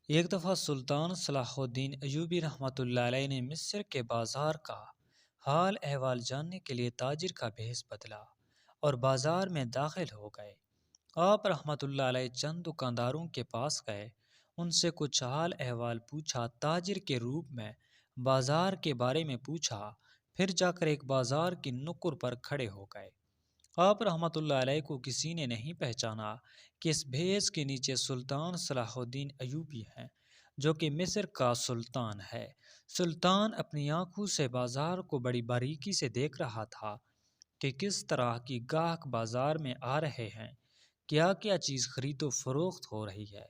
ایک دفعہ سلطان صلاح الدین ایوبی رحمۃ اللہ علیہ نے مصر کے بازار کا حال احوال جاننے کے لیے تاجر کا بھیس بدلا اور بازار میں داخل ہو گئے۔ آپ رحمۃ اللہ علیہ چند دکانداروں کے پاس گئے، ان سے کچھ حال احوال پوچھا، تاجر کے روپ میں بازار کے بارے میں پوچھا، پھر جا کر ایک بازار کی نکر پر کھڑے ہو گئے۔ آپ رحمۃ اللہ علیہ کو کسی نے نہیں پہچانا کہ اس بھیس کے نیچے سلطان صلاح الدین ایوبی ہیں، جو کہ مصر کا سلطان ہے۔ سلطان اپنی آنکھوں سے بازار کو بڑی باریکی سے دیکھ رہا تھا کہ کس طرح کی گاہک بازار میں آ رہے ہیں، کیا کیا چیز خرید و فروخت ہو رہی ہے،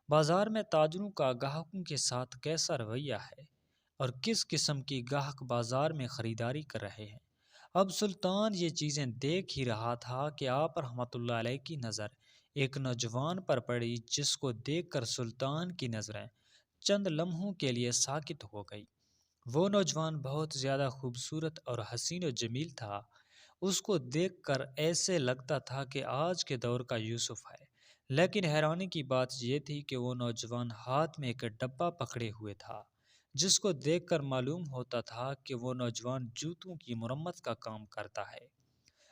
بازار میں تاجروں کا گاہکوں کے ساتھ کیسا رویہ ہے، اور کس قسم کی گاہک بازار میں خریداری کر رہے ہیں۔ اب سلطان یہ چیزیں دیکھ ہی رہا تھا کہ آپ رحمۃ اللہ علیہ کی نظر ایک نوجوان پر پڑی، جس کو دیکھ کر سلطان کی نظریں چند لمحوں کے لیے ساکت ہو گئی۔ وہ نوجوان بہت زیادہ خوبصورت اور حسین و جمیل تھا۔ اس کو دیکھ کر ایسے لگتا تھا کہ آج کے دور کا یوسف ہے، لیکن حیرانی کی بات یہ تھی کہ وہ نوجوان ہاتھ میں ایک ڈبہ پکڑے ہوئے تھا، جس کو دیکھ کر معلوم ہوتا تھا کہ وہ نوجوان جوتوں کی مرمت کا کام کرتا ہے۔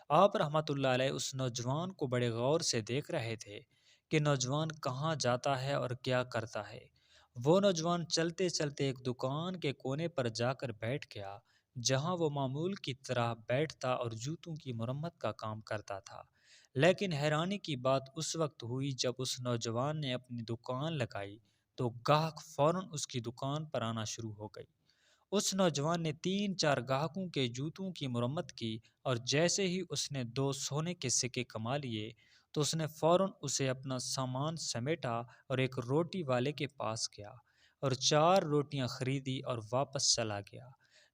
آپ رحمۃ اللہ علیہ اس نوجوان کو بڑے غور سے دیکھ رہے تھے کہ نوجوان کہاں جاتا ہے اور کیا کرتا ہے۔ وہ نوجوان چلتے چلتے ایک دکان کے کونے پر جا کر بیٹھ گیا، جہاں وہ معمول کی طرح بیٹھتا اور جوتوں کی مرمت کا کام کرتا تھا۔ لیکن حیرانی کی بات اس وقت ہوئی جب اس نوجوان نے اپنی دکان لگائی تو گاہک فوراً اس کی دکان پر آنا شروع ہو گئی۔ اس نوجوان نے 3-4 گاہکوں کے جوتوں کی مرمت کی، اور جیسے ہی اس نے 2 سونے کے سکے کما لیے تو اس نے فوراً اسے اپنا سامان سمیٹا اور ایک روٹی والے کے پاس گیا اور 4 روٹیاں خریدی اور واپس چلا گیا۔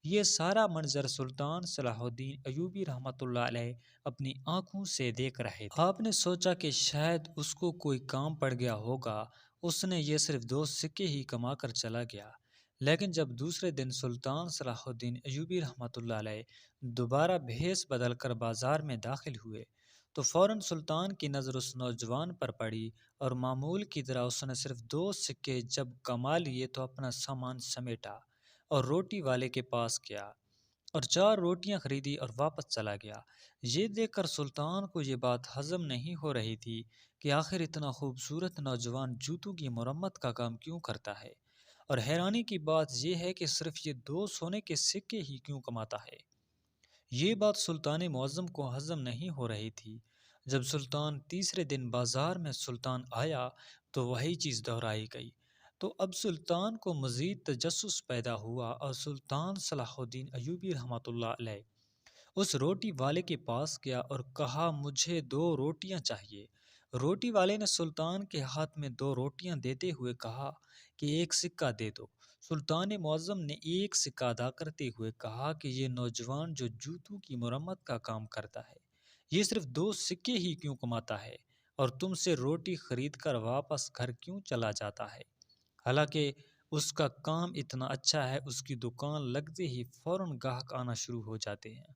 یہ سارا منظر سلطان صلاح الدین ایوبی رحمۃ اللہ علیہ اپنی آنکھوں سے دیکھ رہے تھے۔ آپ نے سوچا کہ شاید اس کو کوئی کام پڑ گیا ہوگا، اس نے یہ صرف 2 سکے ہی کما کر چلا گیا۔ لیکن جب دوسرے دن سلطان صلاح الدین ایوبی رحمۃ اللہ علیہ دوبارہ بھیس بدل کر بازار میں داخل ہوئے تو فوراً سلطان کی نظر اس نوجوان پر پڑی، اور معمول کی طرح اس نے صرف 2 سکے جب کما لیے تو اپنا سامان سمیٹا اور روٹی والے کے پاس گیا اور 4 روٹیاں خریدی اور واپس چلا گیا۔ یہ دیکھ کر سلطان کو یہ بات ہضم نہیں ہو رہی تھی کہ آخر اتنا خوبصورت نوجوان جوتوں کی مرمت کا کام کیوں کرتا ہے، اور حیرانی کی بات یہ ہے کہ صرف یہ 2 سونے کے سکے ہی کیوں کماتا ہے۔ یہ بات سلطان معظم کو ہضم نہیں ہو رہی تھی۔ جب سلطان تیسرے دن بازار میں سلطان آیا تو وہی چیز دہرائی گئی، تو اب سلطان کو مزید تجسس پیدا ہوا، اور سلطان صلاح الدین ایوبی رحمۃ اللہ علیہ اس روٹی والے کے پاس گیا اور کہا، مجھے 2 روٹیاں چاہیے۔ روٹی والے نے سلطان کے ہاتھ میں 2 روٹیاں دیتے ہوئے کہا کہ 1 سکہ دے دو۔ سلطان معظم نے 1 سکہ ادا کرتے ہوئے کہا کہ یہ نوجوان جو جوتوں کی مرمت کا کام کرتا ہے، یہ صرف 2 سکے ہی کیوں کماتا ہے، اور تم سے روٹی خرید کر واپس گھر کیوں چلا جاتا ہے؟ حالانکہ اس کا کام اتنا اچھا ہے، اس کی دکان لگتے ہی فوراً گاہک آنا شروع ہو جاتے ہیں،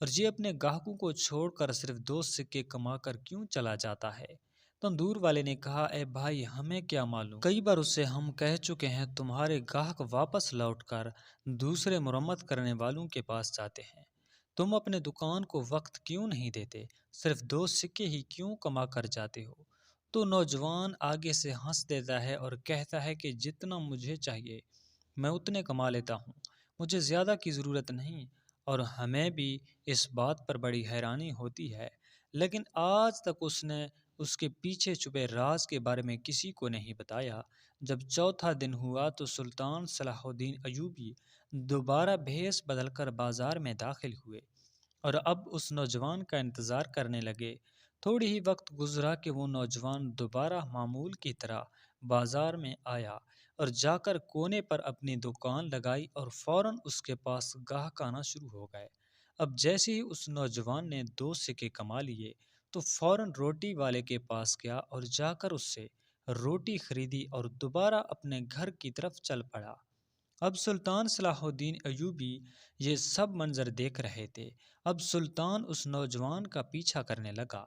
اور یہ اپنے گاہکوں کو چھوڑ کر صرف 2 سکے کما کر کیوں چلا جاتا ہے؟ تندور والے نے کہا، اے بھائی، ہمیں کیا معلوم، کئی بار اسے ہم کہہ چکے ہیں تمہارے گاہک واپس لوٹ کر دوسرے مرمت کرنے والوں کے پاس جاتے ہیں، تم اپنے دکان کو وقت کیوں نہیں دیتے، صرف 2 سکے ہی کیوں کما کر جاتے ہو؟ تو نوجوان آگے سے ہنس دیتا ہے اور کہتا ہے کہ جتنا مجھے چاہیے میں اتنے کما لیتا ہوں، مجھے زیادہ کی ضرورت نہیں، اور ہمیں بھی اس بات پر بڑی حیرانی ہوتی ہے، لیکن آج تک اس نے اس کے پیچھے چھپے راز کے بارے میں کسی کو نہیں بتایا۔ جب چوتھا دن ہوا تو سلطان صلاح الدین ایوبی دوبارہ بھیس بدل کر بازار میں داخل ہوئے اور اب اس نوجوان کا انتظار کرنے لگے۔ تھوڑی ہی وقت گزرا کہ وہ نوجوان دوبارہ معمول کی طرح بازار میں آیا اور جا کر کونے پر اپنی دکان لگائی، اور فوراً اس کے پاس گاہک آنا شروع ہو گئے۔ اب جیسے ہی اس نوجوان نے 2 سکے کما لیے تو فوراً روٹی والے کے پاس گیا اور جا کر اس سے روٹی خریدی اور دوبارہ اپنے گھر کی طرف چل پڑا۔ اب سلطان صلاح الدین ایوبی یہ سب منظر دیکھ رہے تھے۔ اب سلطان اس نوجوان کا پیچھا کرنے لگا۔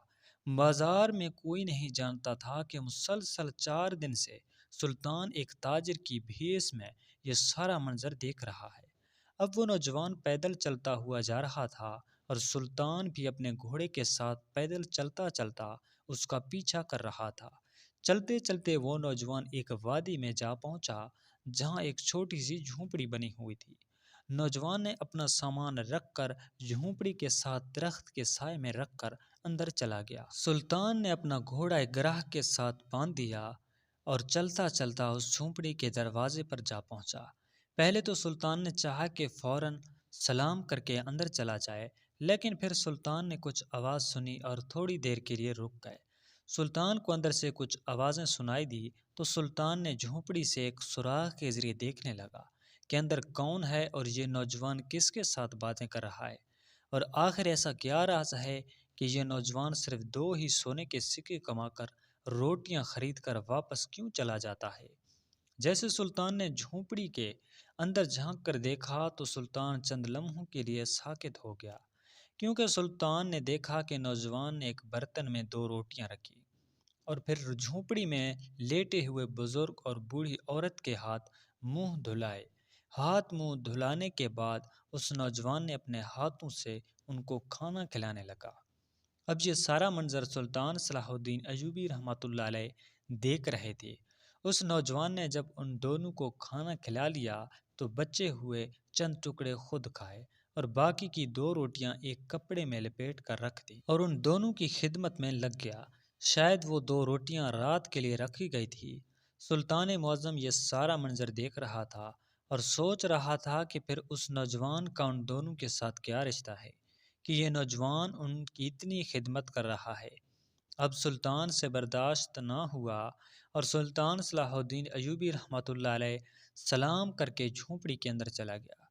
بازار میں کوئی نہیں جانتا تھا کہ مسلسل 4 دن سے سلطان ایک تاجر کی بھیس میں یہ سارا منظر دیکھ رہا ہے۔ اب وہ نوجوان پیدل چلتا ہوا جا رہا تھا اور سلطان بھی اپنے گھوڑے کے ساتھ پیدل چلتا چلتا اس کا پیچھا کر رہا تھا۔ چلتے چلتے وہ نوجوان ایک وادی میں جا پہنچا جہاں ایک چھوٹی سی جھونپڑی بنی ہوئی تھی۔ نوجوان نے اپنا سامان رکھ کر جھونپڑی کے ساتھ درخت کے سائے میں رکھ کر اندر چلا گیا۔ سلطان نے اپنا گھوڑا ایک گرہ کے ساتھ باندھ دیا اور چلتا چلتا اس جھونپڑی کے دروازے پر جا پہنچا۔ پہلے تو سلطان نے چاہا کہ فوراً سلام کر کے اندر چلا جائے، لیکن پھر سلطان نے کچھ آواز سنی اور تھوڑی دیر کے لیے رک گئے۔ سلطان کو اندر سے کچھ آوازیں سنائی دی تو سلطان نے جھونپڑی سے ایک سوراخ کے ذریعے دیکھنے لگا کہ اندر کون ہے اور یہ نوجوان کس کے ساتھ باتیں کر رہا ہے، اور آخر ایسا کیا راز ہے کہ یہ نوجوان صرف 2 ہی سونے کے سکے کما کر روٹیاں خرید کر واپس کیوں چلا جاتا ہے۔ جیسے سلطان نے جھونپڑی کے اندر جھانک کر دیکھا تو سلطان چند لمحوں کے لیے ساکت ہو گیا، کیونکہ سلطان نے دیکھا کہ نوجوان نے ایک برتن میں 2 روٹیاں رکھی اور پھر جھونپڑی میں لیٹے ہوئے بزرگ اور بوڑھی عورت کے ہاتھ منہ دھلائے۔ ہاتھ منہ دھلانے کے بعد اس نوجوان نے اپنے ہاتھوں سے ان کو کھانا کھلانے لگا۔ اب یہ سارا منظر سلطان صلاح الدین ایوبی رحمۃ اللہ علیہ دیکھ رہے تھے۔ اس نوجوان نے جب ان دونوں کو کھانا کھلا لیا تو بچے ہوئے چند ٹکڑے خود کھائے اور باقی کی 2 روٹیاں ایک کپڑے میں لپیٹ کر رکھ دی اور ان دونوں کی خدمت میں لگ گیا۔ شاید وہ 2 روٹیاں رات کے لیے رکھی گئی تھی۔ سلطان معظم یہ سارا منظر دیکھ رہا تھا اور سوچ رہا تھا کہ پھر اس نوجوان کا ان دونوں کے ساتھ کیا رشتہ ہے کہ یہ نوجوان ان کی اتنی خدمت کر رہا ہے۔ اب سلطان سے برداشت نہ ہوا اور سلطان صلاح الدین ایوبی رحمۃ اللہ علیہ سلام کر کے جھونپڑی کے اندر چلا گیا۔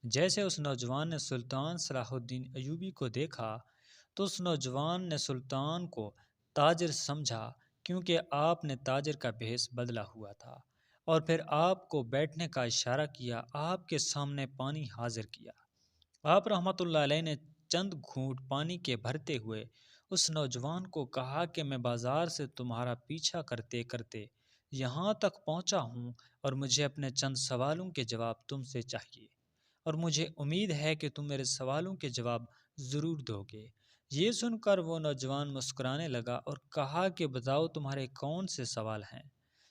جیسے اس نوجوان نے سلطان صلاح الدین ایوبی کو دیکھا تو اس نوجوان نے سلطان کو تاجر سمجھا، کیونکہ آپ نے تاجر کا بھیس بدلا ہوا تھا، اور پھر آپ کو بیٹھنے کا اشارہ کیا، آپ کے سامنے پانی حاضر کیا۔ آپ رحمۃ اللہ علیہ نے چند گھونٹ پانی کے بھرتے ہوئے اس نوجوان کو کہا کہ میں بازار سے تمہارا پیچھا کرتے کرتے یہاں تک پہنچا ہوں اور مجھے اپنے چند سوالوں کے جواب تم سے چاہیے، اور مجھے امید ہے کہ تم میرے سوالوں کے جواب ضرور دو گے۔ یہ سن کر وہ نوجوان مسکرانے لگا اور کہا کہ بتاؤ تمہارے کون سے سوال ہیں؟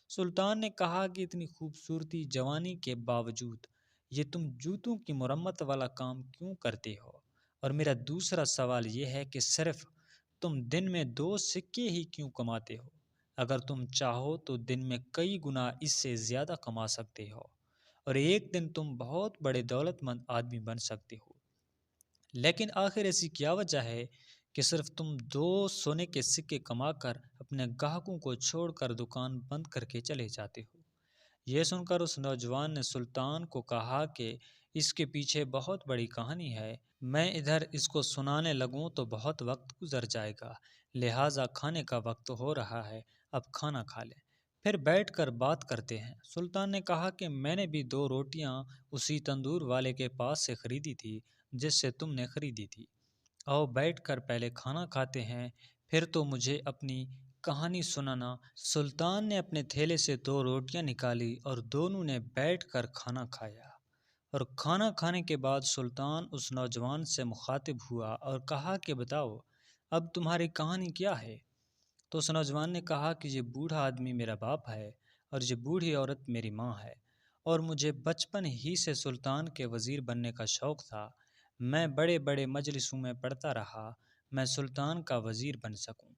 سلطان نے کہا کہ اتنی خوبصورتی جوانی کے باوجود یہ تم جوتوں کی مرمت والا کام کیوں کرتے ہو؟ اور میرا دوسرا سوال یہ ہے کہ صرف تم دن میں 2 سکے ہی کیوں کماتے ہو؟ اگر تم چاہو تو دن میں کئی گنا اس سے زیادہ کما سکتے ہو اور ایک دن تم بہت بڑے دولت مند آدمی بن سکتے ہو، لیکن آخر ایسی کیا وجہ ہے کہ صرف تم 2 سونے کے سکے کما کر اپنے گاہکوں کو چھوڑ کر دکان بند کر کے چلے جاتے ہو؟ یہ سن کر اس نوجوان نے سلطان کو کہا کہ اس کے پیچھے بہت بڑی کہانی ہے، میں ادھر اس کو سنانے لگوں تو بہت وقت گزر جائے گا، لہٰذا کھانے کا وقت ہو رہا ہے، اب کھانا کھا لیں، پھر بیٹھ کر بات کرتے ہیں۔ سلطان نے کہا کہ میں نے بھی 2 روٹیاں اسی تندور والے کے پاس سے خریدی تھی جس سے تم نے خریدی تھی، آؤ بیٹھ کر پہلے کھانا کھاتے ہیں، پھر تو مجھے اپنی کہانی سنانا۔ سلطان نے اپنے تھیلے سے 2 روٹیاں نکالی اور دونوں نے بیٹھ کر کھانا کھایا، اور کھانا کھانے کے بعد سلطان اس نوجوان سے مخاطب ہوا اور کہا کہ بتاؤ اب تمہاری کہانی کیا ہے؟ تو اس نوجوان نے کہا کہ یہ بوڑھا آدمی میرا باپ ہے اور یہ بوڑھی عورت میری ماں ہے، اور مجھے بچپن ہی سے سلطان کے وزیر بننے کا شوق تھا، میں بڑے بڑے مجلسوں میں پڑھتا رہا میں سلطان کا وزیر بن سکوں،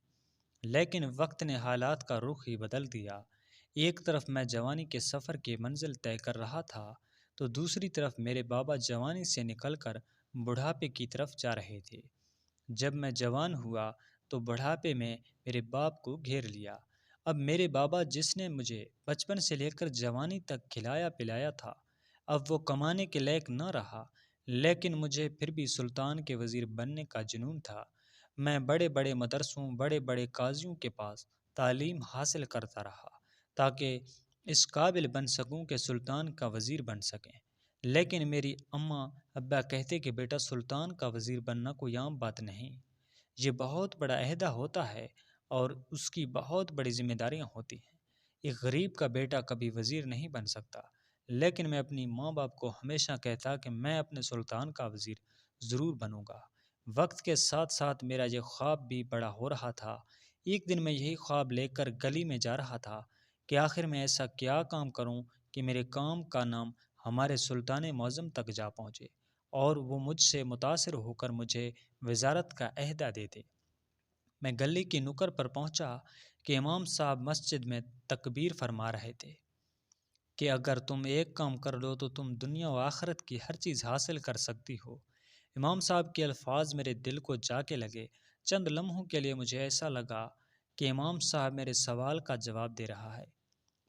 لیکن وقت نے حالات کا رخ ہی بدل دیا۔ ایک طرف میں جوانی کے سفر کی منزل طے کر رہا تھا تو دوسری طرف میرے بابا جوانی سے نکل کر بڑھاپے کی طرف جا رہے تھے۔ جب میں جوان ہوا تو بڑھاپے میں میرے باپ کو گھیر لیا۔ اب میرے بابا جس نے مجھے بچپن سے لے کر جوانی تک کھلایا پلایا تھا، اب وہ کمانے کے لائق نہ رہا، لیکن مجھے پھر بھی سلطان کے وزیر بننے کا جنون تھا۔ میں بڑے بڑے مدرسوں، بڑے بڑے قاضیوں کے پاس تعلیم حاصل کرتا رہا تاکہ اس قابل بن سکوں کہ سلطان کا وزیر بن سکیں، لیکن میری اماں ابا کہتے کہ بیٹا سلطان کا وزیر بننا کوئی عام بات نہیں، یہ بہت بڑا عہدہ ہوتا ہے اور اس کی بہت بڑی ذمہ داریاں ہوتی ہیں، ایک غریب کا بیٹا کبھی وزیر نہیں بن سکتا، لیکن میں اپنی ماں باپ کو ہمیشہ کہتا کہ میں اپنے سلطان کا وزیر ضرور بنوں گا۔ وقت کے ساتھ ساتھ میرا یہ خواب بھی بڑا ہو رہا تھا۔ ایک دن میں یہی خواب لے کر گلی میں جا رہا تھا کہ آخر میں ایسا کیا کام کروں کہ میرے کام کا نام ہمارے سلطان معظم تک جا پہنچے اور وہ مجھ سے متاثر ہو کر مجھے وزارت کا عہدہ دے دے۔ میں گلی کی نکڑ پر پہنچا کہ امام صاحب مسجد میں تکبیر فرما رہے تھے کہ اگر تم ایک کام کر لو تو تم دنیا و آخرت کی ہر چیز حاصل کر سکتی ہو۔ امام صاحب کے الفاظ میرے دل کو جا کے لگے۔ چند لمحوں کے لیے مجھے ایسا لگا کہ امام صاحب میرے سوال کا جواب دے رہا ہے۔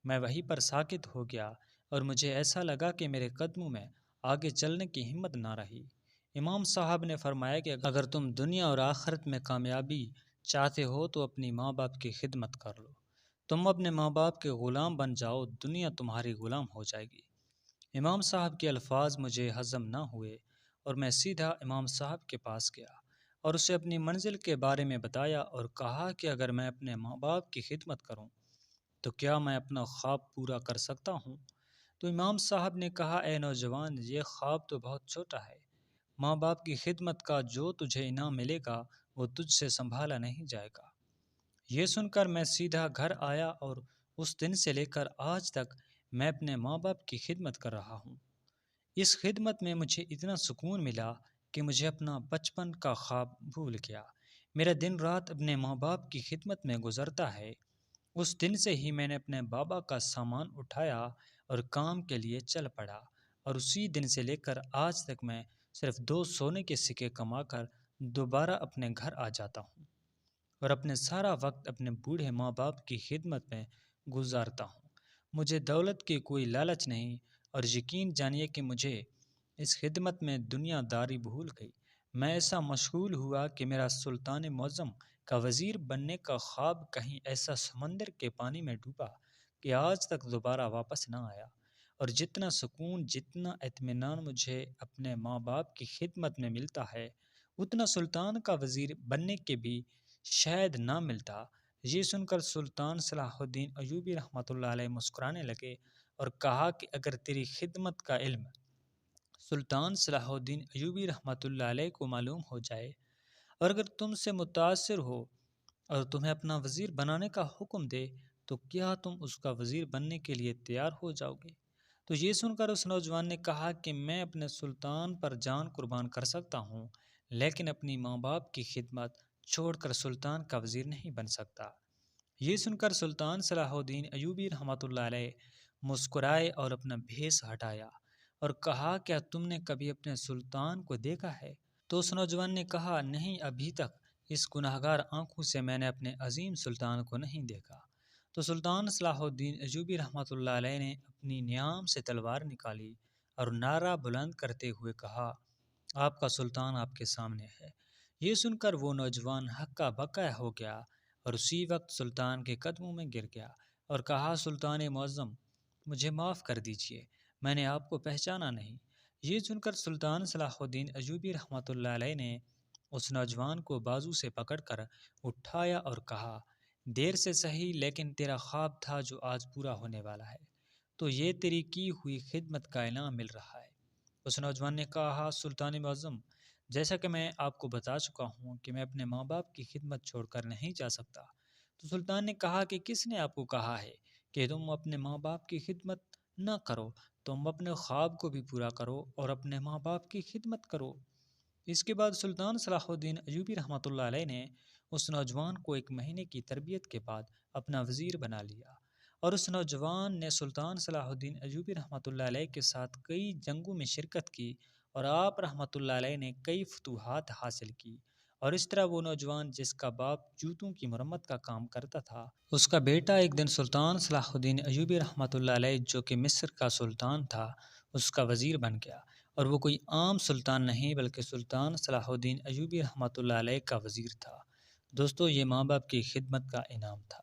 میں وہیں پر ساکت ہو گیا اور مجھے ایسا لگا کہ میرے قدموں میں آگے چلنے کی ہمت نہ رہی۔ امام صاحب نے فرمایا کہ اگر تم دنیا اور آخرت میں کامیابی چاہتے ہو تو اپنی ماں باپ کی خدمت کر لو۔ تم اپنے ماں باپ کے غلام بن جاؤ، دنیا تمہاری غلام ہو جائے گی۔ امام صاحب کے الفاظ مجھے ہضم نہ ہوئے اور میں سیدھا امام صاحب کے پاس گیا اور اسے اپنی منزل کے بارے میں بتایا اور کہا کہ اگر میں اپنے ماں باپ کی خدمت کروں تو کیا میں اپنا خواب پورا کر سکتا ہوں؟ تو امام صاحب نے کہا، اے نوجوان، یہ خواب تو بہت چھوٹا ہے۔ ماں باپ کی خدمت کا جو تجھے انعام ملے گا وہ تجھ سے سنبھالا نہیں جائے گا۔ یہ سن کر میں سیدھا گھر آیا اور اس دن سے لے کر آج تک میں اپنے ماں باپ کی خدمت کر رہا ہوں۔ اس خدمت میں مجھے اتنا سکون ملا کہ مجھے اپنا بچپن کا خواب بھول گیا۔ میرا دن رات اپنے ماں باپ کی خدمت میں گزرتا ہے۔ اس دن سے ہی میں نے اپنے بابا کا سامان اٹھایا اور کام کے لیے چل پڑا، اور اسی دن سے لے کر آج تک میں صرف 2 سونے کے سکے کما کر دوبارہ اپنے گھر آ جاتا ہوں اور اپنے سارا وقت اپنے بوڑھے ماں باپ کی خدمت میں گزارتا ہوں۔ مجھے دولت کی کوئی لالچ نہیں، اور یقین جانیے کہ مجھے اس خدمت میں دنیا داری بھول گئی۔ میں ایسا مشغول ہوا کہ میرا سلطان معظم کا وزیر بننے کا خواب کہیں ایسا سمندر کے پانی میں ڈوبا کہ آج تک دوبارہ واپس نہ آیا، اور جتنا سکون، جتنا اطمینان مجھے اپنے ماں باپ کی خدمت میں ملتا ہے اتنا سلطان کا وزیر بننے کے بھی شاید نہ ملتا۔ یہ سن کر سلطان صلاح الدین ایوبی رحمۃ اللہ علیہ مسکرانے لگے اور کہا کہ اگر تیری خدمت کا علم سلطان صلاح الدین ایوبی رحمۃ اللہ علیہ کو معلوم ہو جائے اور اگر تم سے متاثر ہو اور تمہیں اپنا وزیر بنانے کا حکم دے تو کیا تم اس کا وزیر بننے کے لیے تیار ہو جاؤ گے؟ تو یہ سن کر اس نوجوان نے کہا کہ میں اپنے سلطان پر جان قربان کر سکتا ہوں، لیکن اپنی ماں باپ کی خدمت چھوڑ کر سلطان کا وزیر نہیں بن سکتا۔ یہ سن کر سلطان صلاح الدین ایوبی رحمۃ اللہ علیہ مسکرائے اور اپنا بھیس ہٹایا اور کہا، کیا تم نے کبھی اپنے سلطان کو دیکھا ہے؟ تو اس نوجوان نے کہا، نہیں، ابھی تک اس گناہگار آنکھوں سے میں نے اپنے عظیم سلطان کو نہیں دیکھا۔ تو سلطان صلاح الدین ایوبی رحمۃ اللہ علیہ نے اپنی نیام سے تلوار نکالی اور نعرہ بلند کرتے ہوئے کہا، آپ کا سلطان آپ کے سامنے ہے۔ یہ سن کر وہ نوجوان ہکا بکا ہو گیا اور اسی وقت سلطان کے قدموں میں گر گیا اور کہا، سلطان معظم، مجھے معاف کر دیجیے، میں نے آپ کو پہچانا نہیں۔ یہ سن کر سلطان صلاح الدین ایوبی رحمۃ اللہ علیہ نے اس نوجوان کو بازو سے پکڑ کر اٹھایا اور کہا، دیر سے صحیح لیکن تیرا خواب تھا جو آج پورا ہونے والا ہے، تو یہ تیری کی ہوئی خدمت کا انعام مل رہا ہے۔ اس نوجوان نے کہا، سلطان معظم، جیسا کہ میں آپ کو بتا چکا ہوں کہ میں اپنے ماں باپ کی خدمت چھوڑ کر نہیں جا سکتا۔ تو سلطان نے کہا کہ کس نے آپ کو کہا ہے کہ تم اپنے ماں باپ کی خدمت نہ کرو؟ تم اپنے خواب کو بھی پورا کرو اور اپنے ماں باپ کی خدمت کرو۔ اس کے بعد سلطان صلاح الدین ایوبی رحمۃ اللہ علیہ نے اس نوجوان کو 1 مہینے کی تربیت کے بعد اپنا وزیر بنا لیا، اور اس نوجوان نے سلطان صلاح الدین ایوبی رحمۃ اللہ علیہ کے ساتھ کئی جنگوں میں شرکت کی اور آپ رحمۃ اللہ علیہ نے کئی فتوحات حاصل کی، اور اس طرح وہ نوجوان جس کا باپ جوتوں کی مرمت کا کام کرتا تھا، اس کا بیٹا ایک دن سلطان صلاح الدین ایوبی رحمۃ اللہ علیہ جو کہ مصر کا سلطان تھا اس کا وزیر بن گیا، اور وہ کوئی عام سلطان نہیں بلکہ سلطان صلاح الدین ایوبی رحمۃ اللہ علیہ کا وزیر تھا۔ دوستو، یہ ماں باپ کی خدمت کا انعام تھا۔